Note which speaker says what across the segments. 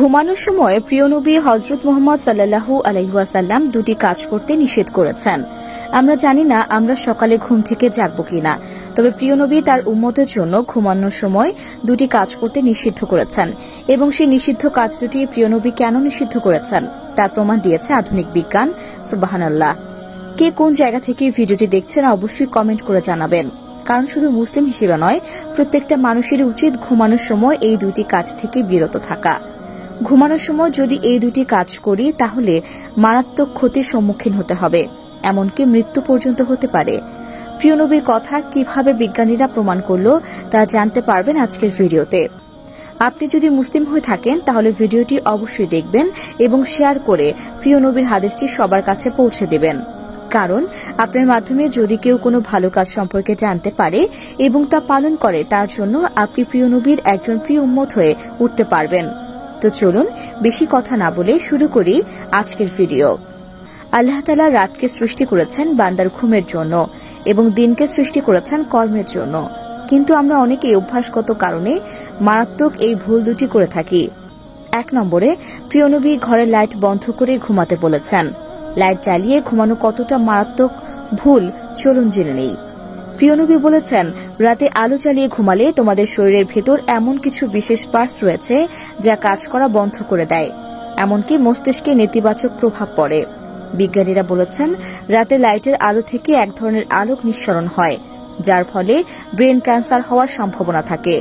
Speaker 1: ঘুমানোর সময় প্রিয় নবী হযরত মুহাম্মদ সাল্লাল্লাহু আলাইহি ওয়াসাল্লাম দুটি কাজ করতে নিষেধ করেছেন। আমরা জানি না আমরা সকালে ঘুম থেকে জাগব কিনা, তবে প্রিয় নবী তার উম্মতের জন্য ঘুমানোর সময় দুটি কাজ করতে নিষিদ্ধ করেছেন এবং সেই নিষিদ্ধ কাজ দুটি প্রিয় নবী কেন নিষিদ্ধ করেছেন তার প্রমাণ দিয়েছে আধুনিক বিজ্ঞান। সুবহানাল্লাহ। কে কোন জায়গা থেকে ভিডিওটি দেখছেন অবশ্যই কমেন্ট করে জানাবেন, কারণ শুধু মুসলিম হিসেবে নয়, প্রত্যেকটা মানুষেরই উচিত ঘুমানোর সময় এই দুটি কাজ থেকে বিরত থাকা। ঘুমানোর সময় যদি এই দুটি কাজ করি তাহলে মারাত্মক ক্ষতির সম্মুখীন হতে হবে, এমনকি মৃত্যু পর্যন্ত হতে পারে। প্রিয় নবীর কথা কিভাবে বিজ্ঞানীরা প্রমাণ করল তা জানতে পারবেন আজকের ভিডিওতে। আপনি যদি মুসলিম হয়ে থাকেন তাহলে ভিডিওটি অবশ্যই দেখবেন এবং শেয়ার করে প্রিয় নবীর হাদিসটি সবার কাছে পৌঁছে দেবেন, কারণ আপনার মাধ্যমে যদি কেউ কোনো ভালো কাজ সম্পর্কে জানতে পারে এবং তা পালন করে তার জন্য আপনি প্রিয় নবীর একজন প্রিয় উম্মত হয়ে উঠতে পারবেন। তো চলুন বেশি কথা না বলে শুরু করি আজকের ভিডিও। আল্লাহ তাআলা রাতকে সৃষ্টি করেছেন বান্দার ঘুমের জন্য এবং দিনকে সৃষ্টি করেছেন কর্মের জন্য, কিন্তু আমরা অনেকে অভ্যাসগত কারণে মারাত্মক এই ভুল দুটি করে থাকি। 1 নম্বরে, প্রিয় নবী ঘরের লাইট বন্ধ করে ঘুমাতে বলেছেন। লাইট জ্বালিয়ে ঘুমানো কতটা মারাত্মক ভুল চলুন জেনে নেই। প্রিয় নবী বলেছেন, রাতে আলো জ্বালিয়ে ঘুমালে তোমাদের শরীরের ভেতর এমন কিছু বিশেষ পার্টস রয়েছে যা কাজ করা বন্ধ করে দেয়, এমনকি মস্তিষ্কে নেতিবাচক প্রভাব পড়ে। বিজ্ঞানীরা বলেছেন, রাতে লাইটের আলো থেকে এক ধরনের আলোক নিঃসরণ হয়, যার ফলে ব্রেন ক্যান্সার হওয়ার সম্ভাবনা থাকে।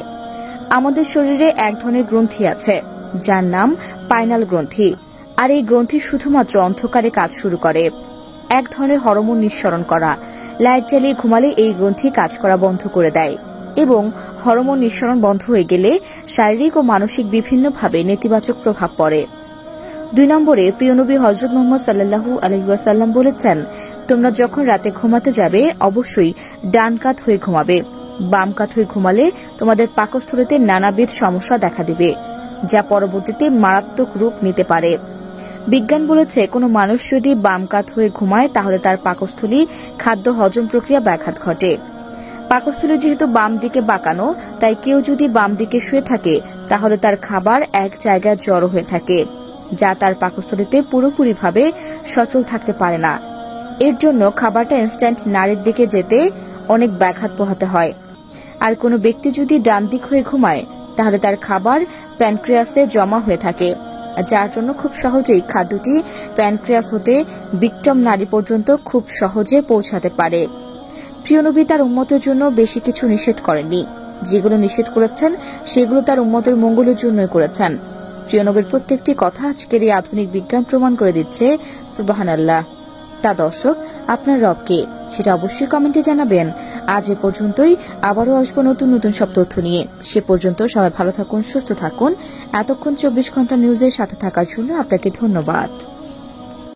Speaker 1: আমাদের শরীরে এক ধরনের গ্রন্থি আছে যার নাম পাইনাল গ্রন্থি, আর এই গ্রন্থি শুধুমাত্র অন্ধকারে কাজ শুরু করে। এক ধরনের হরমোন নিঃসরণ করা। লাইট জ্বালিয়ে ঘুমালে এই গ্রন্থি কাজ করা বন্ধ করে দেয় এবং হরমোন নিঃসরণ বন্ধ হয়ে গেলে শারীরিক ও মানসিক বিভিন্নভাবে নেতিবাচক প্রভাব পড়ে। 2 নম্বরে, প্রিয় নবী হযরত মুহাম্মদ সাল্লাল্লাহু আলাইহি ওয়াসাল্লাম বলেছেন, তোমরা যখন রাতে ঘুমাতে যাবে অবশ্যই ডান কাত হয়ে ঘুমাবে। বাম কাত হয়ে ঘুমালে তোমাদের পাকস্থলীতে নানাবিধ সমস্যা দেখা দিবে, যা পরবর্তীতে মারাত্মক রূপ নিতে পারে। বিজ্ঞান বলেছে, কোনো মানুষ যদি বাম কাত হয়ে ঘুমায় তাহলে তার পাকস্থলী খাদ্য হজম প্রক্রিয়া ব্যাঘাত ঘটে। পাকস্থলী যেহেতু বাম দিকে বাঁকানো, তাই কেউ যদি বাম দিকে শুয়ে থাকে তাহলে তার খাবার এক জায়গায় জড়ো হয়ে থাকে, যা তার পাকস্থলীতে পুরোপুরিভাবে সচল থাকতে পারে না। এর জন্য খাবারটা ইনস্ট্যান্ট নাড়ির দিকে যেতে অনেক ব্যাঘাত পোহাতে হয়। আর কোনো ব্যক্তি যদি ডান দিক হয়ে ঘুমায় তাহলে তার খাবার প্যানক্রিয়াসে জমা হয়ে থাকে, যার জন্য খুব সহজেই খাদ্যটি প্যানক্রিয়াস হতে বিক্টম নাড়ি পর্যন্ত খুব সহজে পৌঁছাতে পারে। প্রিয় নবী তার উম্মতের জন্য বেশি কিছু নিষেধ করেননি, যেগুলো নিষেধ করেছেন সেগুলো তার উম্মতের মঙ্গলের জন্যই করেছেন। প্রিয় নবীর প্রত্যেকটি কথা আজকের এই আধুনিক বিজ্ঞান প্রমাণ করে দিচ্ছে। সুবহানাল্লাহ। তা দর্শক, আপনার রব কে সেটা অবশ্যই কমেন্টে জানাবেন। আজ এ পর্যন্তই, আবারও আসবো নতুন নতুন সব তথ্য নিয়ে। সে পর্যন্ত সবাই ভালো থাকুন, সুস্থ থাকুন। এতক্ষণ 24 ঘন্টা নিউজের সাথে থাকার জন্য আপনাকে ধন্যবাদ।